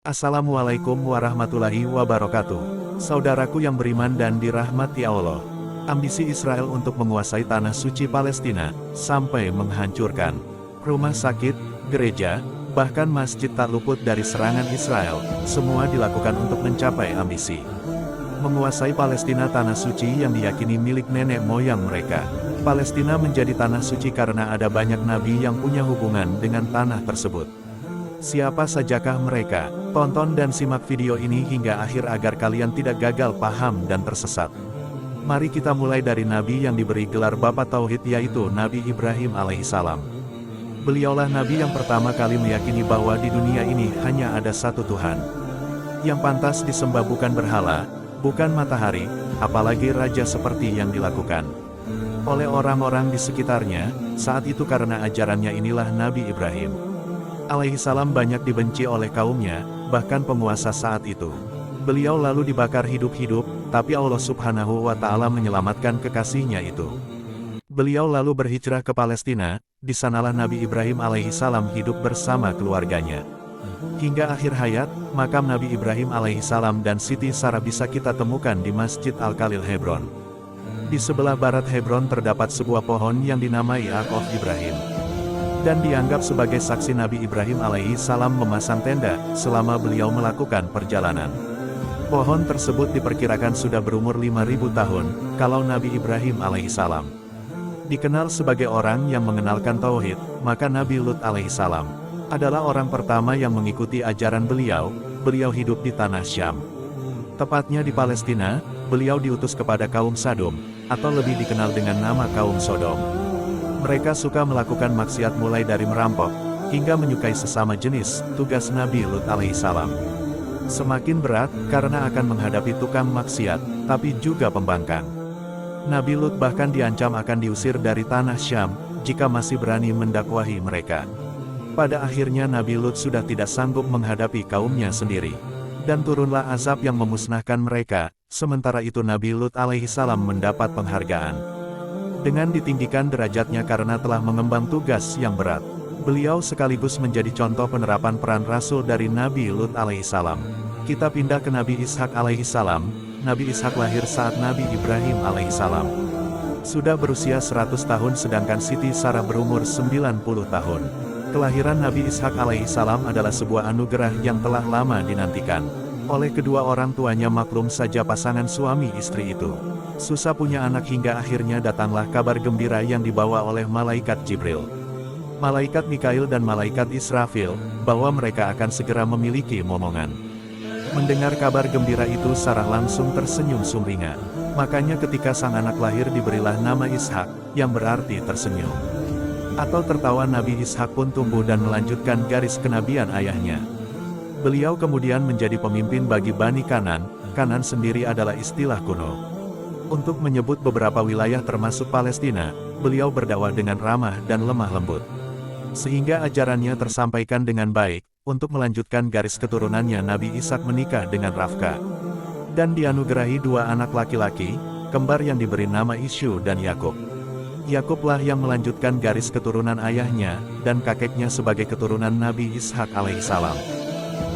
Assalamualaikum warahmatullahi wabarakatuh. Saudaraku yang beriman dan dirahmati Allah. Ambisi Israel untuk menguasai tanah suci Palestina, sampai menghancurkan rumah sakit, gereja, bahkan masjid tak luput dari serangan Israel, semua dilakukan untuk mencapai ambisi menguasai Palestina, tanah suci yang diyakini milik nenek moyang mereka. Palestina menjadi tanah suci karena ada banyak nabi yang punya hubungan dengan tanah tersebut. Siapa sajakah mereka? Tonton dan simak video ini hingga akhir agar kalian tidak gagal paham dan tersesat. Mari kita mulai dari nabi yang diberi gelar Bapa Tauhid, yaitu Nabi Ibrahim alaihissalam. Beliaulah nabi yang pertama kali meyakini bahwa di dunia ini hanya ada satu Tuhan. Yang pantas disembah bukan berhala, bukan matahari, apalagi raja seperti yang dilakukan oleh orang-orang di sekitarnya. Saat itu karena ajarannya inilah Nabi Ibrahim alaihissalam banyak dibenci oleh kaumnya, bahkan penguasa saat itu. Beliau lalu dibakar hidup-hidup, tapi Allah Subhanahu wa Ta'ala menyelamatkan kekasihnya itu. Beliau lalu berhijrah ke Palestina, di sanalah Nabi Ibrahim alaihissalam hidup bersama keluarganya. Hingga akhir hayat, makam Nabi Ibrahim alaihissalam dan Siti Sarah bisa kita temukan di Masjid Al-Khalil Hebron. Di sebelah barat Hebron terdapat sebuah pohon yang dinamai Ark of Ibrahim, dan dianggap sebagai saksi Nabi Ibrahim alaihissalam memasang tenda, selama beliau melakukan perjalanan. Pohon tersebut diperkirakan sudah berumur 5.000 tahun, kalau Nabi Ibrahim alaihissalam dikenal sebagai orang yang mengenalkan Tauhid, maka Nabi Lut alaihissalam adalah orang pertama yang mengikuti ajaran beliau. Beliau hidup di tanah Syam, tepatnya di Palestina. Beliau diutus kepada kaum Sadom, atau lebih dikenal dengan nama kaum Sodom. Mereka suka melakukan maksiat mulai dari merampok, hingga menyukai sesama jenis. Tugas Nabi Lut alaihissalam semakin berat, karena akan menghadapi tukang maksiat, tapi juga pembangkang. Nabi Lut bahkan diancam akan diusir dari tanah Syam, jika masih berani mendakwahi mereka. Pada akhirnya Nabi Lut sudah tidak sanggup menghadapi kaumnya sendiri, dan turunlah azab yang memusnahkan mereka. Sementara itu Nabi Lut alaihissalam mendapat penghargaan dengan ditinggikan derajatnya karena telah mengemban tugas yang berat. Beliau sekaligus menjadi contoh penerapan peran Rasul dari Nabi Lut alaihissalam. Kita pindah ke Nabi Ishak alaihissalam. Nabi Ishak lahir saat Nabi Ibrahim alaihissalam sudah berusia 100 tahun sedangkan Siti Sarah berumur 90 tahun. Kelahiran Nabi Ishak alaihissalam adalah sebuah anugerah yang telah lama dinantikan oleh kedua orang tuanya. Maklum saja pasangan suami istri itu susah punya anak, hingga akhirnya datanglah kabar gembira yang dibawa oleh malaikat Jibril, malaikat Mikail dan malaikat Israfil, bahwa mereka akan segera memiliki momongan. Mendengar kabar gembira itu Sarah langsung tersenyum sumringah. Makanya ketika sang anak lahir diberilah nama Ishak, yang berarti tersenyum atau tertawa. Nabi Ishak pun tumbuh dan melanjutkan garis kenabian ayahnya. Beliau kemudian menjadi pemimpin bagi Bani Kanan. Kanan sendiri adalah istilah kuno untuk menyebut beberapa wilayah termasuk Palestina. Beliau berdakwah dengan ramah dan lemah lembut, sehingga ajarannya tersampaikan dengan baik. Untuk melanjutkan garis keturunannya, Nabi Ishak menikah dengan Rafka, dan dianugerahi dua anak laki-laki, kembar yang diberi nama Isyu dan Yakub. Yakublah yang melanjutkan garis keturunan ayahnya, dan kakeknya sebagai keturunan Nabi Ishak alaihissalam.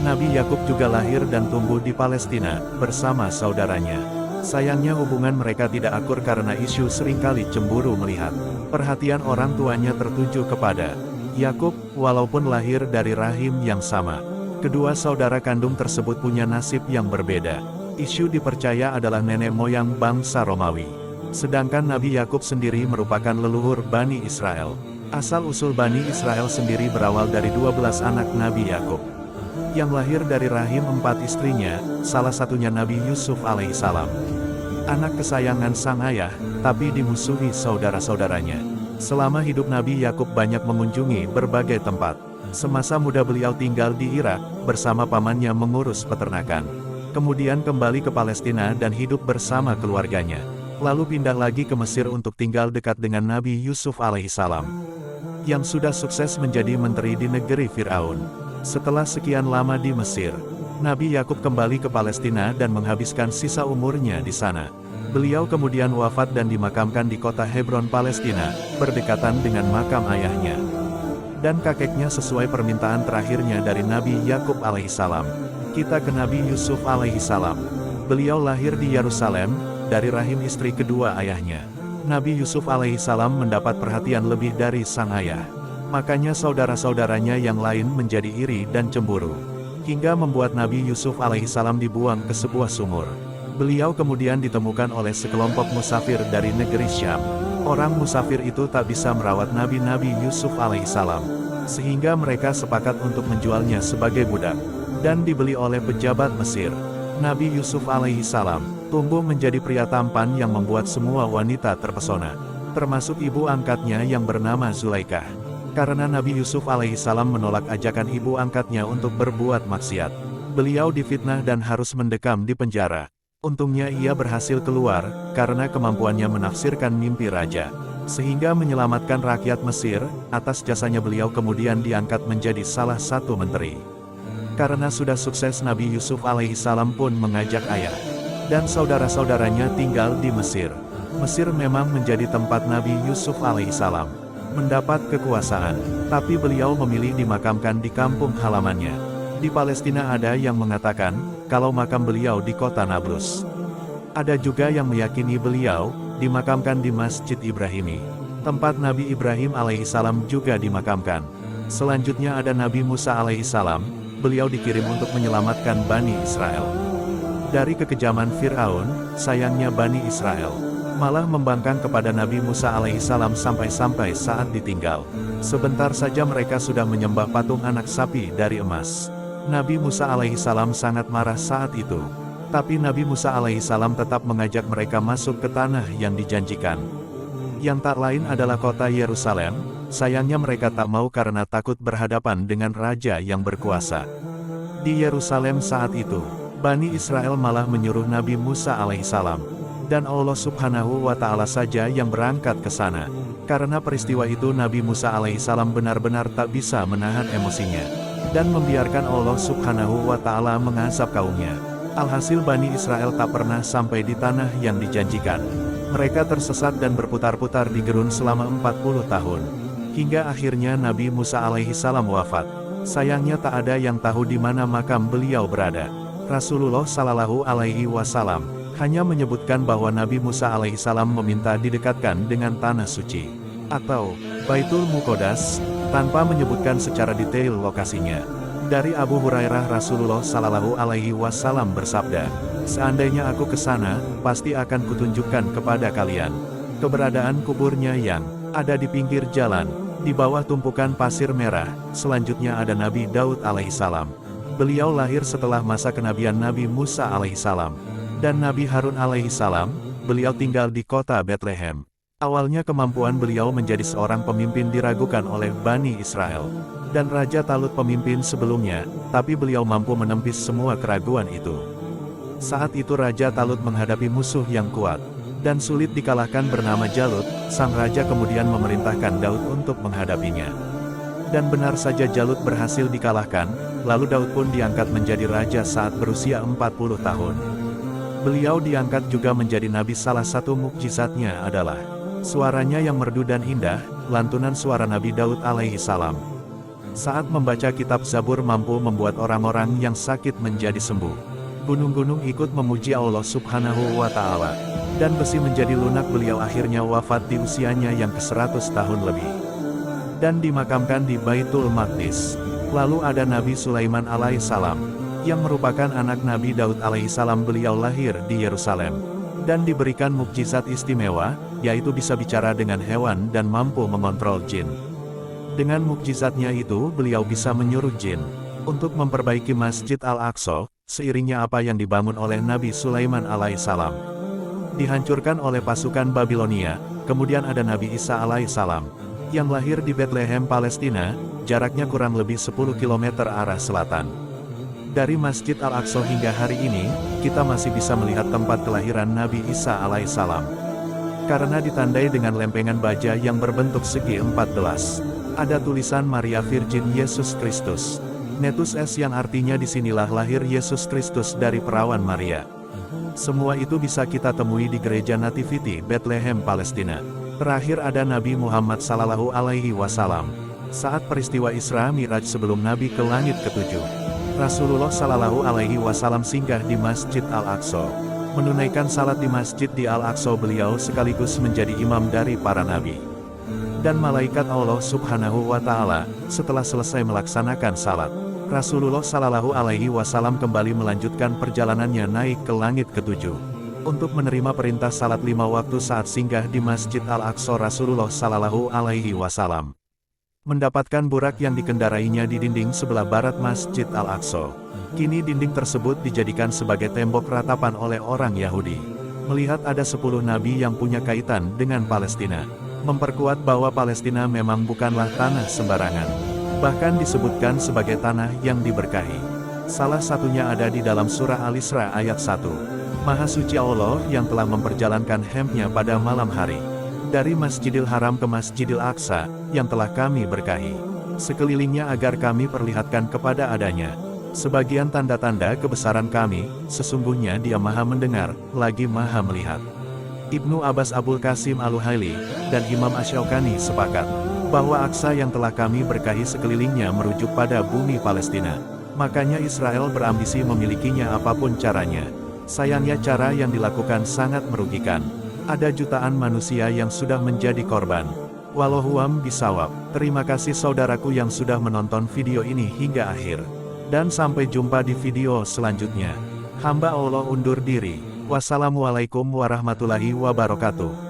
Nabi Yakub juga lahir dan tumbuh di Palestina, bersama saudaranya. Sayangnya hubungan mereka tidak akur karena Isyu seringkali cemburu melihat perhatian orang tuanya tertuju kepada Yakub. Walaupun lahir dari rahim yang sama, kedua saudara kandung tersebut punya nasib yang berbeda. Isyu dipercaya adalah nenek moyang bangsa Romawi, sedangkan Nabi Yakub sendiri merupakan leluhur Bani Israel. Asal-usul Bani Israel sendiri berawal dari 12 anak Nabi Yakub, yang lahir dari rahim 4 istrinya, salah satunya Nabi Yusuf alaihissalam, anak kesayangan sang ayah, tapi dimusuhi saudara-saudaranya. Selama hidup Nabi Yakub banyak mengunjungi berbagai tempat. Semasa muda beliau tinggal di Irak, bersama pamannya mengurus peternakan. Kemudian kembali ke Palestina dan hidup bersama keluarganya. Lalu pindah lagi ke Mesir untuk tinggal dekat dengan Nabi Yusuf alaihissalam, yang sudah sukses menjadi menteri di negeri Fir'aun. Setelah sekian lama di Mesir, Nabi Yakub kembali ke Palestina dan menghabiskan sisa umurnya di sana. Beliau kemudian wafat dan dimakamkan di kota Hebron, Palestina, berdekatan dengan makam ayahnya dan kakeknya sesuai permintaan terakhirnya dari Nabi Yakub alaihissalam. Kita ke Nabi Yusuf alaihi salam. Beliau lahir di Yerusalem, dari rahim istri kedua ayahnya. Nabi Yusuf alaihi salam mendapat perhatian lebih dari sang ayah. Makanya saudara-saudaranya yang lain menjadi iri dan cemburu. Hingga membuat Nabi Yusuf alaihi salam dibuang ke sebuah sumur. Beliau kemudian ditemukan oleh sekelompok musafir dari negeri Syam. Orang musafir itu tak bisa merawat Nabi Yusuf alaihi salam. Sehingga mereka sepakat untuk menjualnya sebagai budak. Dan dibeli oleh pejabat Mesir. Nabi Yusuf alaihi salam tumbuh menjadi pria tampan yang membuat semua wanita terpesona. Termasuk ibu angkatnya yang bernama Zulaikah. Karena Nabi Yusuf alaihi salam menolak ajakan ibu angkatnya untuk berbuat maksiat. Beliau difitnah dan harus mendekam di penjara. Untungnya ia berhasil keluar, karena kemampuannya menafsirkan mimpi raja. Sehingga menyelamatkan rakyat Mesir, atas jasanya beliau kemudian diangkat menjadi salah satu menteri. Karena sudah sukses Nabi Yusuf alaihi salam pun mengajak ayah dan saudara-saudaranya tinggal di Mesir. Mesir memang menjadi tempat Nabi Yusuf alaihi salam mendapat kekuasaan, tapi beliau memilih dimakamkan di kampung halamannya. Di Palestina ada yang mengatakan, kalau makam beliau di kota Nablus. Ada juga yang meyakini beliau dimakamkan di Masjid Ibrahimi, tempat Nabi Ibrahim alaihi salam juga dimakamkan. Selanjutnya ada Nabi Musa alaihi salam. Beliau dikirim untuk menyelamatkan Bani Israel dari kekejaman Fir'aun. Sayangnya Bani Israel malah membangkang kepada Nabi Musa alaihi salam sampai-sampai saat ditinggal. Sebentar saja mereka sudah menyembah patung anak sapi dari emas. Nabi Musa alaihi salam sangat marah saat itu. Tapi Nabi Musa alaihi salam tetap mengajak mereka masuk ke tanah yang dijanjikan. Yang tak lain adalah kota Yerusalem. Sayangnya mereka tak mau karena takut berhadapan dengan raja yang berkuasa. Di Yerusalem saat itu, Bani Israel malah menyuruh Nabi Musa alaihissalam. Dan Allah subhanahu wa ta'ala saja yang berangkat ke sana. Karena peristiwa itu Nabi Musa alaihissalam benar-benar tak bisa menahan emosinya. Dan membiarkan Allah subhanahu wa ta'ala mengazab kaumnya. Alhasil Bani Israel tak pernah sampai di tanah yang dijanjikan. Mereka tersesat dan berputar-putar di gerun selama 40 tahun. Hingga akhirnya Nabi Musa alaihissalam wafat. Sayangnya tak ada yang tahu di mana makam beliau berada. Rasulullah Shallallahu Alaihi Wasallam hanya menyebutkan bahwa Nabi Musa alaihissalam meminta didekatkan dengan tanah suci atau Baitul Muqaddas, tanpa menyebutkan secara detail lokasinya. Dari Abu Hurairah, Rasulullah Shallallahu Alaihi Wasallam bersabda, "Seandainya aku ke sana, pasti akan kutunjukkan kepada kalian keberadaan kuburnya yang ada di pinggir jalan, di bawah tumpukan pasir merah." Selanjutnya ada Nabi Daud alaihissalam. Beliau lahir setelah masa kenabian Nabi Musa alaihissalam. Dan Nabi Harun alaihissalam, beliau tinggal di kota Bethlehem. Awalnya kemampuan beliau menjadi seorang pemimpin diragukan oleh Bani Israel. Dan Raja Talut pemimpin sebelumnya, tapi beliau mampu menepis semua keraguan itu. Saat itu Raja Talut menghadapi musuh yang kuat dan sulit dikalahkan bernama Jalut. Sang raja kemudian memerintahkan Daud untuk menghadapinya. Dan benar saja Jalut berhasil dikalahkan, lalu Daud pun diangkat menjadi raja saat berusia 40 tahun. Beliau diangkat juga menjadi nabi. Salah satu mukjizatnya adalah suaranya yang merdu dan indah, lantunan suara Nabi Daud alaihi salam. Saat membaca kitab Zabur mampu membuat orang-orang yang sakit menjadi sembuh. Gunung-gunung ikut memuji Allah subhanahu wa ta'ala. Dan besi menjadi lunak. Beliau akhirnya wafat di usianya yang ke-100 tahun lebih. Dan dimakamkan di Baitul Maqdis. Lalu ada Nabi Sulaiman alaihissalam, yang merupakan anak Nabi Daud alaihissalam. Beliau lahir di Yerusalem. Dan diberikan mukjizat istimewa, yaitu bisa bicara dengan hewan dan mampu mengontrol jin. Dengan mukjizatnya itu beliau bisa menyuruh jin untuk memperbaiki Masjid Al-Aqsa, seiringnya apa yang dibangun oleh Nabi Sulaiman alaihissalam dihancurkan oleh pasukan Babilonia. Kemudian ada Nabi Isa alaihissalam, yang lahir di Bethlehem, Palestina, jaraknya kurang lebih 10 km arah selatan. Dari Masjid Al-Aqsa hingga hari ini, kita masih bisa melihat tempat kelahiran Nabi Isa alaihissalam. Karena ditandai dengan lempengan baja yang berbentuk segi 14. Ada tulisan Maria Virgin Yesus Kristus. Netus S yang artinya disinilah lahir Yesus Kristus dari perawan Maria. Semua itu bisa kita temui di Gereja Nativity, Bethlehem, Palestina. Terakhir ada Nabi Muhammad Sallallahu Alaihi Wasallam. Saat peristiwa Isra Mi'raj sebelum Nabi ke langit ke-7. Rasulullah Shallallahu Alaihi Wasallam singgah di Masjid Al-Aqsa. Menunaikan salat di Masjid di Al-Aqsa, beliau sekaligus menjadi imam dari para nabi dan malaikat Allah Subhanahu wa Ta'ala. Setelah selesai melaksanakan salat, Rasulullah Shallallahu Alaihi Wasallam kembali melanjutkan perjalanannya naik ke langit ketujuh untuk menerima perintah salat 5 waktu. Saat singgah di Masjid Al-Aqsa, Rasulullah Shallallahu Alaihi Wasallam mendapatkan burak yang dikendarainya di dinding sebelah barat Masjid Al-Aqsa. Kini dinding tersebut dijadikan sebagai tembok ratapan oleh orang Yahudi. Melihat ada 10 nabi yang punya kaitan dengan Palestina, memperkuat bahwa Palestina memang bukanlah tanah sembarangan, bahkan disebutkan sebagai tanah yang diberkahi. Salah satunya ada di dalam surah Al-Isra ayat 1. Maha suci Allah yang telah memperjalankan Hemp-Nya pada malam hari dari Masjidil Haram ke Masjidil Aqsa, yang telah kami berkahi sekelilingnya agar kami perlihatkan kepada adanya sebagian tanda-tanda kebesaran kami. Sesungguhnya Dia Maha mendengar, lagi Maha melihat. Ibnu Abbas, Abul Qasim Al-Luhaili, dan Imam Asy-Syaukani sepakat bahwa Aqsa yang telah kami berkahi sekelilingnya merujuk pada bumi Palestina. Makanya Israel berambisi memilikinya apapun caranya. Sayangnya cara yang dilakukan sangat merugikan. Ada jutaan manusia yang sudah menjadi korban. Wallahualam bisawab. Terima kasih saudaraku yang sudah menonton video ini hingga akhir. Dan sampai jumpa di video selanjutnya. Hamba Allah undur diri. Wassalamualaikum warahmatullahi wabarakatuh.